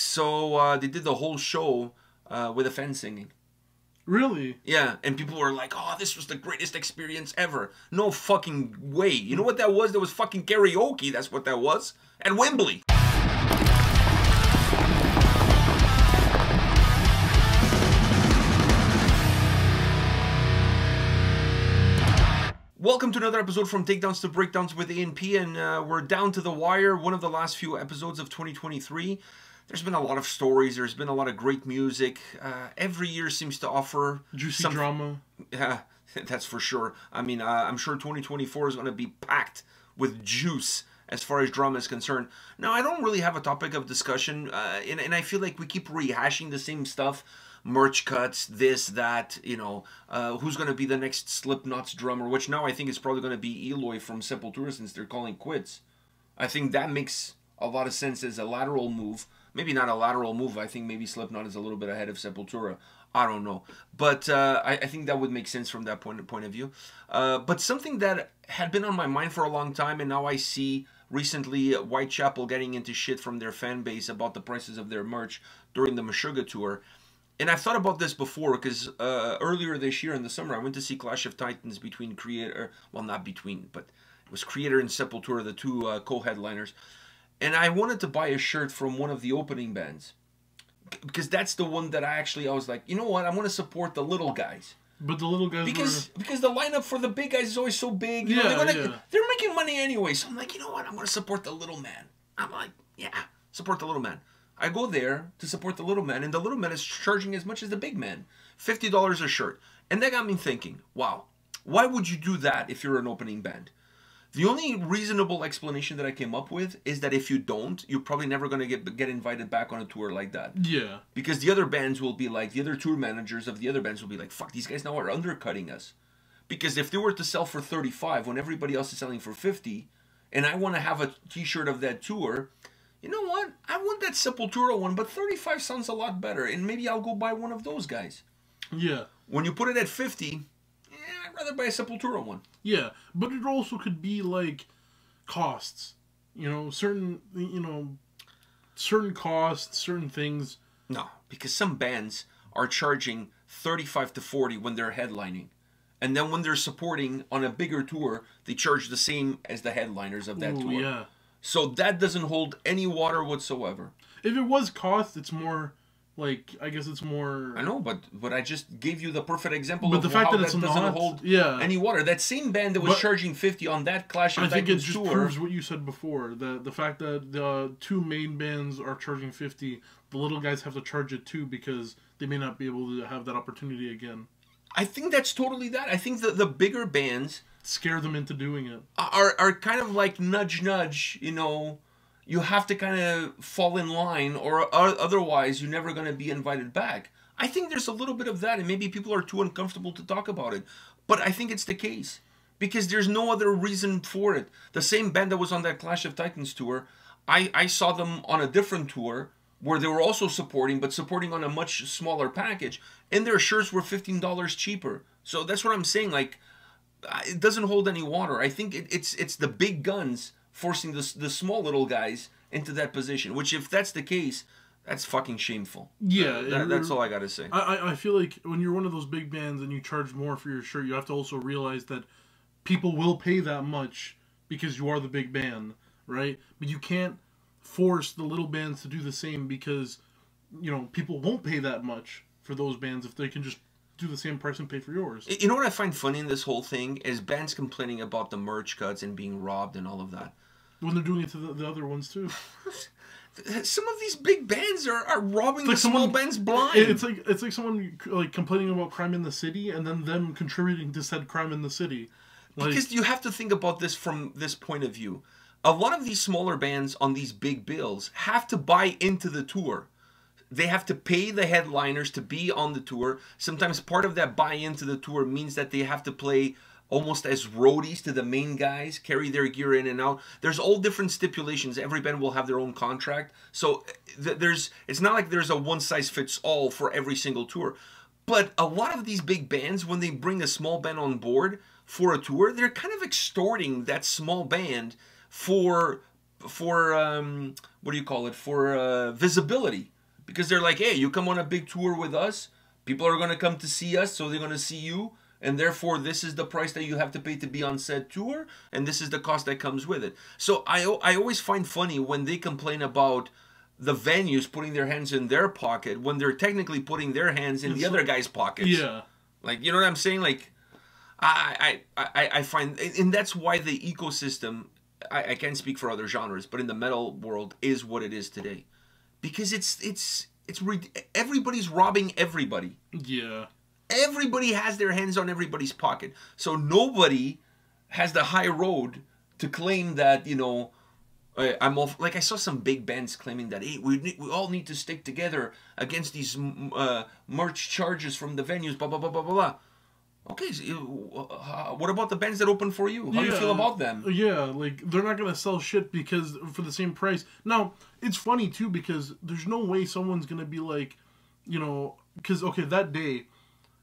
So they did the whole show with a fan singing. Really? Yeah, and people were like, oh, this was the greatest experience ever. No fucking way. You know what that was? That was fucking karaoke. That's what that was. At Wembley. Welcome to another episode from Takedowns to Breakdowns with A&P, and we're down to the wire. One of the last few episodes of 2023. There's been a lot of stories. There's been a lot of great music. Every year seems to offer juicy drama. Yeah, that's for sure. I mean, I'm sure 2024 is going to be packed with juice as far as drama is concerned. Now, I don't really have a topic of discussion, and I feel like we keep rehashing the same stuff. Merch cuts, this, that, you know, who's going to be the next Slipknot's drummer, which now I think is probably going to be Eloy from Sepultura since they're calling quits. I think that makes a lot of sense as a lateral move. Maybe not a lateral move. I think maybe Slipknot is a little bit ahead of Sepultura. I don't know. But I think that would make sense from that point of view. But something that had been on my mind for a long time, and now I see recently Whitechapel getting into shit from their fan base about the prices of their merch during the Meshuggah tour. And I've thought about this before, because earlier this year in the summer, I went to see Clash of Titans between Creator, well, not between, but it was Creator and Sepultura, the two co-headliners. And I wanted to buy a shirt from one of the opening bands, because that's the one that I was like, you know what, I want to support the little guys. But the little guys because the lineup for the big guys is always so big. You know, they're making money anyway. So I'm like, you know what, I'm going to support the little man. I'm like, yeah, support the little man. I go there to support the little man, and the little man is charging as much as the big man. $50 a shirt. And that got me thinking, wow, why would you do that if you're an opening band? The only reasonable explanation that I came up with is that if you don't, you're probably never going to get invited back on a tour like that. Yeah. Because the other bands will be like, the other tour managers of the other bands will be like, fuck, these guys now are undercutting us. Because if they were to sell for 35 when everybody else is selling for 50, and I want to have a t-shirt of that tour, you know what? I want that Sepultura one, but 35 sounds a lot better, and maybe I'll go buy one of those guys. Yeah. When you put it at 50, I'd rather buy a Sepultura one. Yeah, but it also could be like costs. You know, certain costs, certain things. No, because some bands are charging 35 to 40 when they're headlining. And then when they're supporting on a bigger tour, they charge the same as the headliners of that tour. Yeah. So that doesn't hold any water whatsoever. If it was cost, it's more like, I guess it's more... I know, but I just gave you the perfect example of how that doesn't hold any water. That same band that was charging 50 on that Clash of Titans tour... I think it just proves what you said before. The fact that the two main bands are charging 50, the little guys have to charge it too because they may not be able to have that opportunity again. I think that's totally that. I think that the bigger bands... scare them into doing it. Are kind of like nudge, you know... You have to kind of fall in line, or otherwise you're never going to be invited back. I think there's a little bit of that, and maybe people are too uncomfortable to talk about it. But I think it's the case, because there's no other reason for it. The same band that was on that Clash of Titans tour, I saw them on a different tour, where they were also supporting, but supporting on a much smaller package, and their shirts were $15 cheaper. So that's what I'm saying, like, it doesn't hold any water. I think it's the big guns forcing the small little guys into that position, which, if that's the case, that's fucking shameful. Yeah. That's all I gotta say. I feel like when you're one of those big bands and you charge more for your shirt, you have to also realize that people will pay that much because you are the big band, right? But you can't force the little bands to do the same because, you know, people won't pay that much for those bands if they can just do the same price and pay for yours. You know what I find funny in this whole thing is bands complaining about the merch cuts and being robbed and all of that. When they're doing it to the other ones too. Some of these big bands are robbing the small bands blind. It's like someone like complaining about crime in the city and then them contributing to said crime in the city. Like, because you have to think about this from this point of view. A lot of these smaller bands on these big bills have to buy into the tour. They have to pay the headliners to be on the tour. Sometimes part of that buy-in to the tour means that they have to play almost as roadies to the main guys, carry their gear in and out. There's all different stipulations. Every band will have their own contract. So it's not like there's a one-size-fits-all for every single tour. But a lot of these big bands, when they bring a small band on board for a tour, they're kind of extorting that small band for what do you call it, for visibility, because they're like, hey, you come on a big tour with us, people are going to come to see us, so they're going to see you, and therefore this is the price that you have to pay to be on said tour, and this is the cost that comes with it. So I always find funny when they complain about the venues putting their hands in their pocket when they're technically putting their hands in the other guy's pockets. Yeah. Like, you know what I'm saying? Like, I find, and that's why the ecosystem, I can't speak for other genres, but in the metal world is what it is today. Because everybody's robbing everybody. Yeah. Everybody has their hands on everybody's pocket. So nobody has the high road to claim that, you know, I'm off. Like, I saw some big bands claiming that, hey, we all need to stick together against these merch charges from the venues, blah, blah, blah, blah, blah. Okay, so what about the bands that open for you? How do you feel about them? Yeah, like, they're not going to sell shit because for the same price. Now, it's funny, too, because there's no way someone's going to be like, you know, because, okay, that day,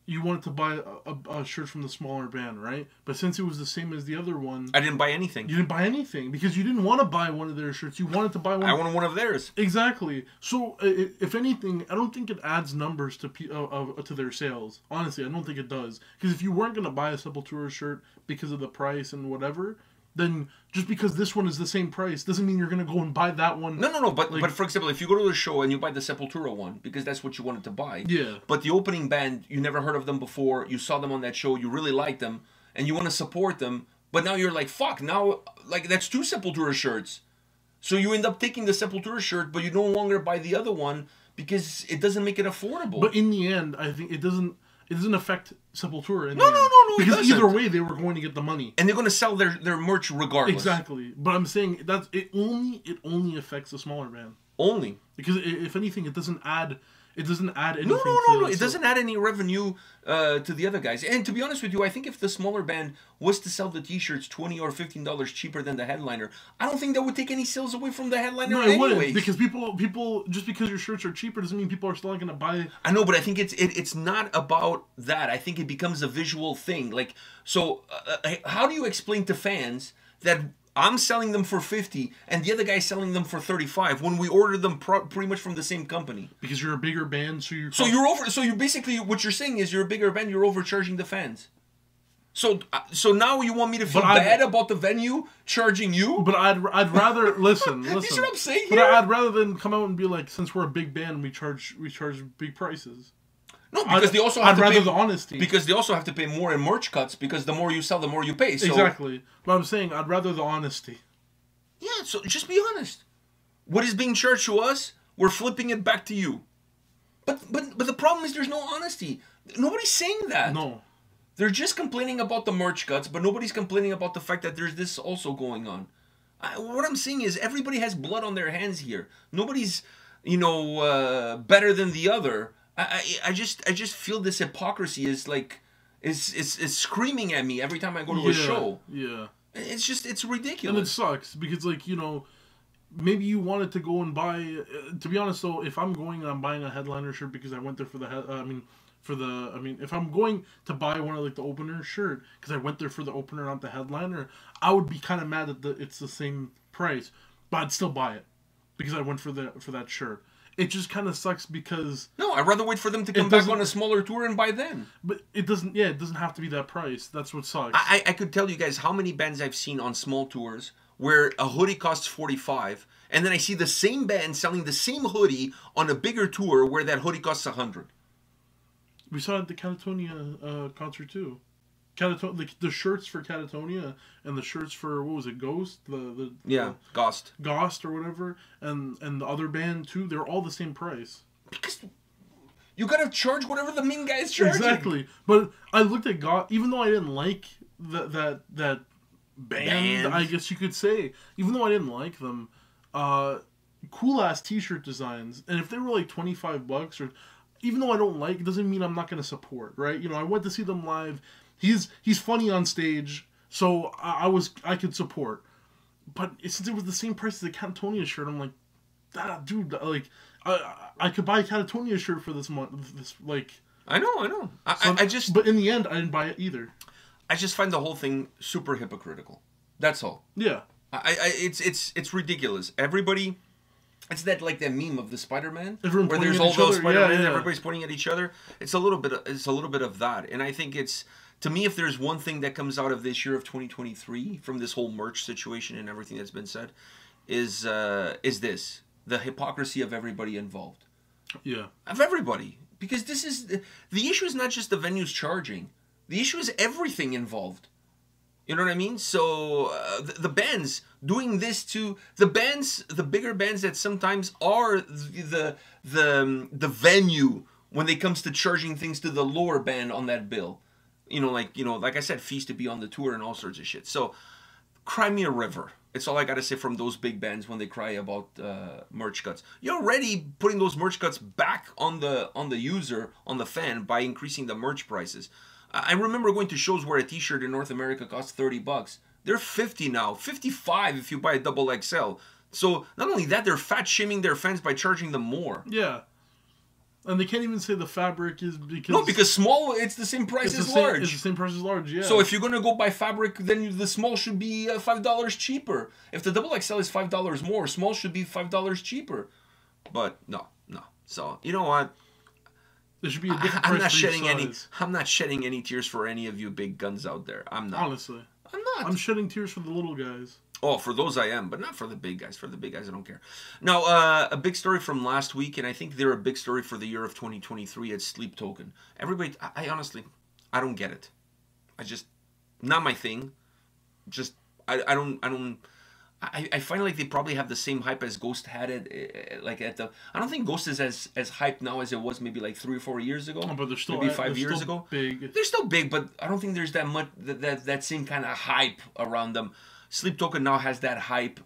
you wanted to buy a shirt from the smaller band, right? But since it was the same as the other one... I didn't buy anything. You didn't buy anything because you didn't want to buy one of their shirts. You wanted to buy one... I wanted one of theirs. Exactly. So, if anything, I don't think it adds numbers to their sales. Honestly, I don't think it does. Because if you weren't going to buy a Sepultura shirt because of the price and whatever... then just because this one is the same price doesn't mean you're going to go and buy that one. No. But for example, if you go to the show and you buy the Sepultura one, because that's what you wanted to buy. Yeah. But the opening band, you never heard of them before, you saw them on that show, you really liked them, and you want to support them, but now you're like, fuck, now, like, that's 2 Sepultura shirts. So you end up taking the Sepultura shirt, but you no longer buy the other one because it doesn't make it affordable. But in the end, I think it doesn't affect Sepultura. No, because either way, they were going to get the money, and they're going to sell their merch regardless. Exactly, but I'm saying that it only affects the smaller band. Only because if anything, it doesn't add anything. No. It doesn't add any revenue to the other guys. And to be honest with you, I think if the smaller band was to sell the T-shirts $20 or $15 cheaper than the headliner, I don't think that would take any sales away from the headliner. No, it wouldn't, because people just because your shirts are cheaper doesn't mean people are still going to buy. I know, but I think it's not about that. I think it becomes a visual thing. Like, so how do you explain to fans that I'm selling them for $50 and the other guy's selling them for $35 when we ordered them pretty much from the same company? Because you're a bigger band, so you're basically, what you're saying is you're a bigger band, you're overcharging the fans. So now you want me to feel bad about the venue charging you? But I'd rather listen. You see what I'm saying here? But I'd rather than come out and be like, since we're a big band, we charge big prices. No, because they also have to pay, the honesty. Because they also have to pay more in merch cuts, because the more you sell, the more you pay. So. Exactly. But I'm saying I'd rather the honesty. Yeah, so just be honest. What is being charged to us, we're flipping it back to you. But the problem is there's no honesty. Nobody's saying that. No. They're just complaining about the merch cuts, but nobody's complaining about the fact that there's this also going on. What I'm saying is everybody has blood on their hands here. Nobody's, better than the other. I just feel this hypocrisy is like is screaming at me every time I go to a show. Yeah. It's ridiculous. And it sucks because maybe you wanted to go and buy. To be honest, though, if I'm going and I'm buying a headliner shirt because I went there for if I'm going to buy one of the opener shirt because I went there for the opener, not the headliner, I would be kind of mad that it's the same price, but I'd still buy it because I went for that shirt. It just kind of sucks because... No, I'd rather wait for them to come back on a smaller tour and buy then. But it doesn't have to be that price. That's what sucks. I could tell you guys how many bands I've seen on small tours where a hoodie costs $45, and then I see the same band selling the same hoodie on a bigger tour where that hoodie costs $100. We saw it at the Catatonia concert too. The shirts for Catatonia and the shirts for, what was it, Ghost? Ghost or whatever, and the other band too, they're all the same price. Because you gotta charge whatever the main guy's charging. Exactly. But I looked at Ghost, even though I didn't like that band, I guess you could say, even though I didn't like them, cool ass t-shirt designs, and if they were like $25 or, even though I don't like, it doesn't mean I'm not gonna support, right? I went to see them live. He's funny on stage, so I could support. But since it was the same price as the Catatonia shirt, I'm like, dude, like I could buy a Catatonia shirt for this month. I know. But in the end, I didn't buy it either. I just find the whole thing super hypocritical. That's all. Yeah. It's ridiculous. Everybody, it's that like that meme of the Spider-Man Everyone where pointing there's at all each those other. Spider-Man Yeah, and yeah. everybody's pointing at each other. It's a little bit of that, and I think it's, to me, if there's one thing that comes out of this year of 2023 from this whole merch situation and everything that's been said, is this the hypocrisy of everybody involved. Yeah. Of everybody, because this is the issue is not just the venues charging. The issue is everything involved. You know what I mean? So the bands doing this to the bands, the bigger bands that sometimes are the venue when it comes to charging things to the lower band on that bill. Like I said, fees to be on the tour and all sorts of shit. So cry me a river. It's all I gotta say from those big bands when they cry about merch cuts. You're already putting those merch cuts back on the user, on the fan, by increasing the merch prices. I remember going to shows where a t-shirt in North America cost $30. They're $50 now, $55 if you buy a double XL. So not only that, they're fat shaming their fans by charging them more. Yeah. And they can't even say the fabric is because... No, because small, it's the same price as large. It's the same price as large, yeah. So if you're going to go buy fabric, then the small should be $5 cheaper. If the double XL is $5 more, small should be $5 cheaper. But no. So, you know what? There should be a different price. I'm not shedding any tears for any of you big guns out there. I'm not. Honestly. I'm not. I'm shedding tears for the little guys. Oh, for those I am, but not for the big guys. For the big guys, I don't care. Now, a big story from last week, and I think they're a big story for the year of 2023. It's Sleep Token. Everybody, I honestly, I don't get it. I just, not my thing. Just, I find like they probably have the same hype as Ghost had it, I don't think Ghost is as hyped now as it was maybe like 3 or 4 years ago. Oh, but they're still maybe 5 years ago. Big. They're still big, but I don't think there's that much that same kind of hype around them. Sleep Token now has that hype.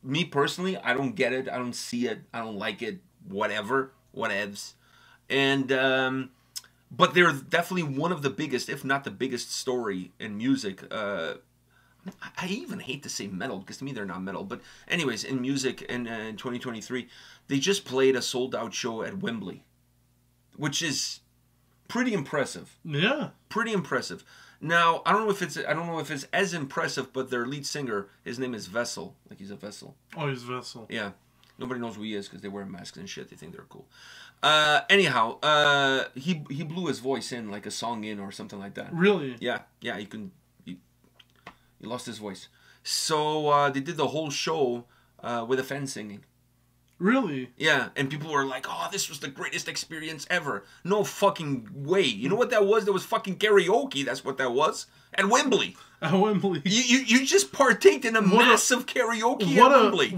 Me personally, I don't get it. I don't see it. I don't like it. Whatevs. And but they're definitely one of the biggest, if not the biggest, story in music. I even hate to say metal, because to me they're not metal. But anyways, in music in 2023, they just played a sold-out show at Wembley, which is pretty impressive. Yeah, pretty impressive. Now I don't know if it's as impressive, but their lead singer, his name is Vessel, like he's a vessel. Oh, he's Vessel. Yeah, nobody knows who he is because they wear masks and shit. They think they're cool. Anyhow, he blew his voice in, like a song in or something like that. Really? Yeah. He lost his voice. So they did the whole show with a fan singing. Really? Yeah, and people were like, oh, this was the greatest experience ever. No fucking way. You know what that was? That was fucking karaoke. That's what that was. At Wembley. At Wembley. You just partaked in a massive karaoke at Wembley.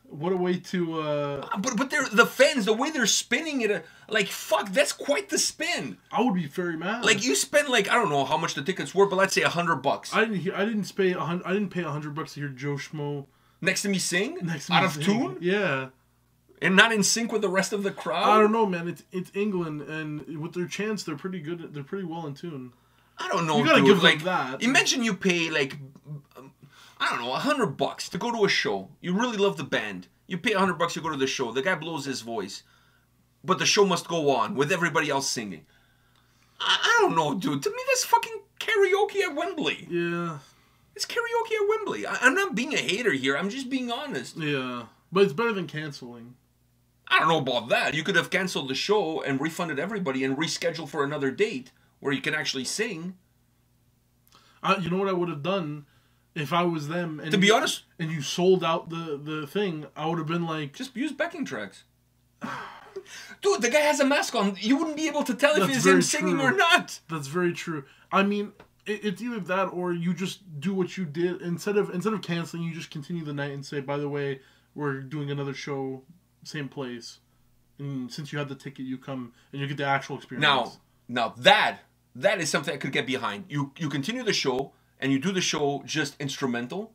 What a way to... But they're, the fans, the way they're spinning it, like, fuck, that's quite the spin. I would be very mad. Like, you spend, like, I don't know how much the tickets were, but let's say $100. I didn't pay $100 to hear Joe Schmo next to me sing? Out of tune? Yeah. And not in sync with the rest of the crowd? I don't know, man. It's England, and with their chants, they're pretty good. They're pretty well in tune. I don't know, you gotta dude. give like, them that. Imagine you pay, like, I don't know, $100 to go to a show. You really love the band. You pay $100, you go to the show. The guy blows his voice. But the show must go on with everybody else singing. I don't know, dude. To me, that's fucking karaoke at Wembley. Yeah. It's karaoke at Wembley. I'm not being a hater here. I'm just being honest. Yeah. But it's better than canceling. I don't know about that. You could have canceled the show and refunded everybody and rescheduled for another date where you can actually sing. You know what I would have done if I was them? And to be honest, and you sold out the thing, I would have been like, just use backing tracks. Dude, the guy has a mask on. You wouldn't be able to tell if he's him singing or not. That's very true. I mean, it's either that or you just do what you did instead of canceling. You just continue the night and say, by the way, we're doing another show, same place. And since you had the ticket, you come and you get the actual experience. Now that is something I could get behind. You continue the show and you do the show just instrumental.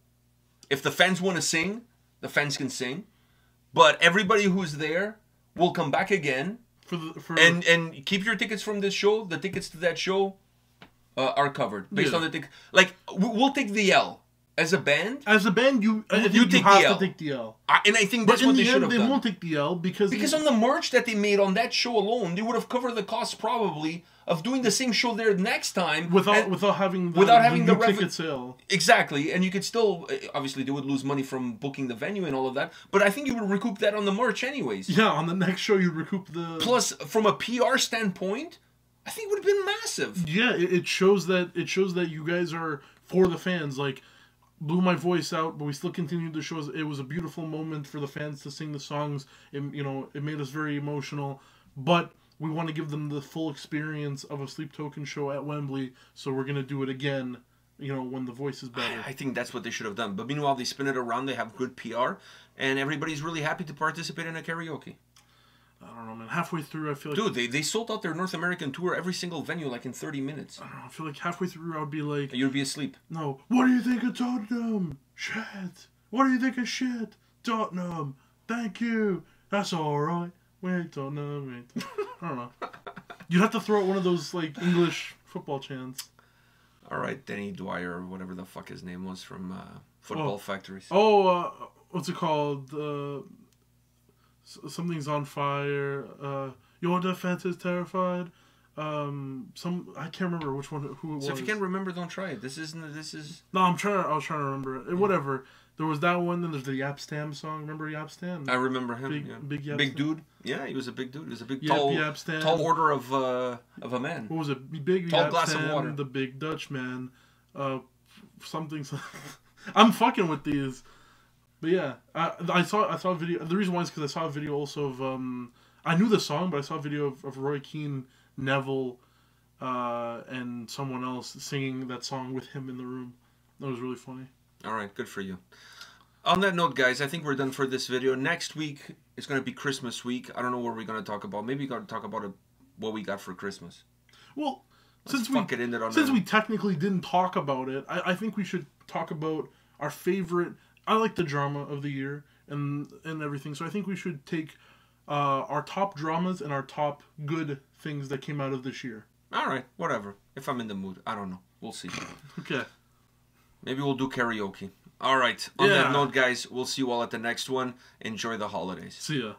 If the fans want to sing, the fans can sing. But everybody who's there will come back again and keep your tickets from this show. The tickets to that show are covered based on the ticket. Like, we'll take the L As a band? As a band, you have the L. to take the L. And I think that's what they should have done. They won't take the L because on the merch that they made on that show alone, they would have covered the cost probably of doing the same show there next time without having the ticket sale. Exactly, and you could still obviously they would lose money from booking the venue and all of that, but I think you would recoup that on the merch anyways. Yeah, on the next show you'd recoup the. Plus, from a PR standpoint, I think it would have been massive. Yeah, it shows that you guys are for the fans. Like, blew my voice out, but we still continued the shows. It was a beautiful moment for the fans to sing the songs. It made us very emotional, but we want to give them the full experience of a Sleep Token show at Wembley, so we're gonna do it again. When the voice is better. I think that's what they should have done. But meanwhile, they spin it around. They have good PR, and everybody's really happy to participate in a karaoke. I don't know, man. Halfway through, I feel Dude, like... they sold out their North American tour, every single venue, like in 30 minutes. I don't know. I feel like halfway through, I would be like... You'd be asleep. No. What do you think of Tottenham? Shit. What do you think of shit? Tottenham. Thank you. That's all right. Wait, Tottenham. Wait. I don't know. You'd have to throw out one of those, like, English football chants. All right, Denny Dwyer, or whatever the fuck his name was from Football Factories. What's it called? Something's on fire. Your defense is terrified. I can't remember who it was. So if you can't remember, don't try it. This is. No, I was trying to remember it. Whatever. There was that one. Then there's the Yap Stam song. Remember Yap Stam? I remember him. Big Yap big Stam. Dude. Yeah, he was a big dude. He was a big Yap Stam. tall order of a man. What was it? Big tall Yap glass Stam, of water. The Big Dutch Man. Something. I'm fucking with these. But yeah, I saw a video. The reason why is because I saw a video also of I knew the song, but I saw a video of Roy Keane, Neville, and someone else singing that song with him in the room. That was really funny. All right, good for you. On that note, guys, I think we're done for this video. Next week is going to be Christmas week. I don't know what we're going to talk about. Maybe we're going to talk about what we got for Christmas. Well, since we technically didn't talk about it, I think we should talk about our favorite. I like the drama of the year and everything, so I think we should take our top dramas and our top good things that came out of this year. All right, whatever. If I'm in the mood, I don't know. We'll see. Okay. Maybe we'll do karaoke. All right. On that note, guys, we'll see you all at the next one. Enjoy the holidays. See ya.